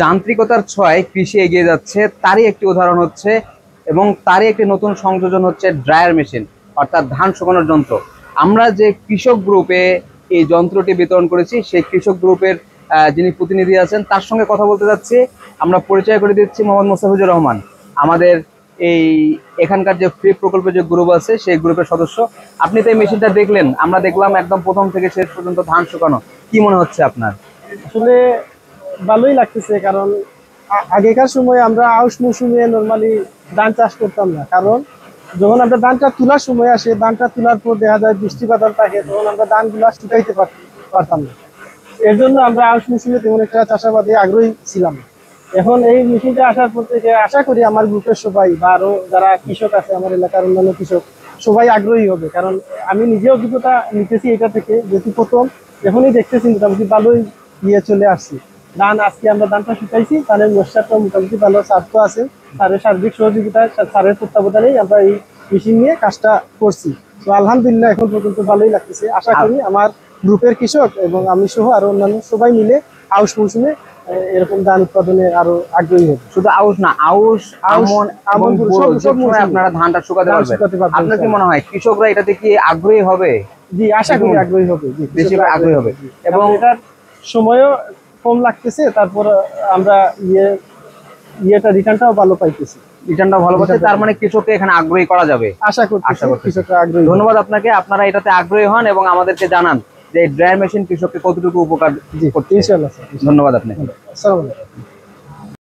যান্ত্রিকতার ছোঁয়ায় কৃষি এগিয়ে যাচ্ছে, তারই একটি উদাহরণ হচ্ছে এবং তারই একটি নতুন সংযোজন হচ্ছে ড্রায়ার মেশিন, অর্থাৎ ধান শুকানোর যন্ত্র। আমরা যে কৃষক গ্রুপে এই যন্ত্রটি বিতরণ করেছি, সেই কৃষক গ্রুপের যিনি প্রতিনিধি আছেন তার সঙ্গে কথা বলতে যাচ্ছি। আমরা পরিচয় করে দিচ্ছি মোহাম্মদ মোস্তাফিজুর রহমান, আমাদের এই এখানকার যে ফ্রি প্রকল্পের যে গ্রুপ আছে সেই গ্রুপের সদস্য। আপনি তো এই মেশিনটা দেখলেন, আমরা দেখলাম একদম প্রথম থেকে শেষ পর্যন্ত ধান শুকানো। কি মনে হচ্ছে আপনার? আসলে ভালোই লাগতেছে, কারণ আগেকার সময় আমরা আউশ মৌসুমে নর্মালি ধান চাষ করতাম না, কারণ যখন আমরা ধানটা তোলার সময় আসে, ধানটা তোলার পর দেখা যায় বৃষ্টি বাদল থাকে, তখন আমরা ধানগুলা শুকাইতে পারতাম না। এর জন্য আমরা আউশ মৌসুমে তেমন একটা চাষাবাদে আগ্রহী ছিলাম না। এখন এই মেশিনটা আসার পর থেকে আশা করি আমার গ্রুপের সবাই বা আরো যারা কৃষক আছে, আমার এলাকার অন্যান্য কৃষক সবাই আগ্রহী হবে, কারণ আমি নিজে অভিজ্ঞতা নিতেছি এটা থেকে। যেহেতু প্রথম যখনই দেখতেছি মোটামুটি ভালোই চলে আসছি। আজকে আমরা ধানটা শুকাইছি, ধানের মশলাটা মোটামুটি ভালো স্বার্থ আছে, স্যারের সার্বিক সহযোগিতায়, স্যারের তত্ত্বাবধানেই আমরা এই মেশিন নিয়ে কাজটা করছি। তো আলহামদুলিল্লাহ এখন পর্যন্ত ভালোই লাগতেছে। আশা করি আমার গ্রুপের কৃষক এবং আমি সহ আরো অন্যান্য সবাই মিলে আউশ মৌসুমে এরকম ধান উৎপাদনে আরো আগ্রহী হবে। শুধু আউশ না, আউশ আমন আপনারা ধানটা শুকাতে পারবেন। আপনার কি মনে হয় কৃষকরা এটাতে কি আগ্রহী হবে? জি, আশা করি আগ্রহী হবে, বেশি আগ্রহী হবে। এবং এটার সময়ও কম লাগতেছে, তারপর আমরা রিটার্নটাও ভালো পাইতেছি। রিটার্নটা ভালো পাচ্ছে, তার মানে কৃষককে এখানে আগ্রহী করা যাবে। আশা করতেছি কৃষকরা আগ্রহী। ধন্যবাদ আপনাকে, আপনারা এটাতে আগ্রহী হন এবং আমাদেরকে জানান যে এই ড্রায়ার মেশিন কৃষককে কতটুকু উপকার করছে। ইনশাআল্লাহ। ধন্যবাদ আপনাকে। আসসালামু আলাইকুম।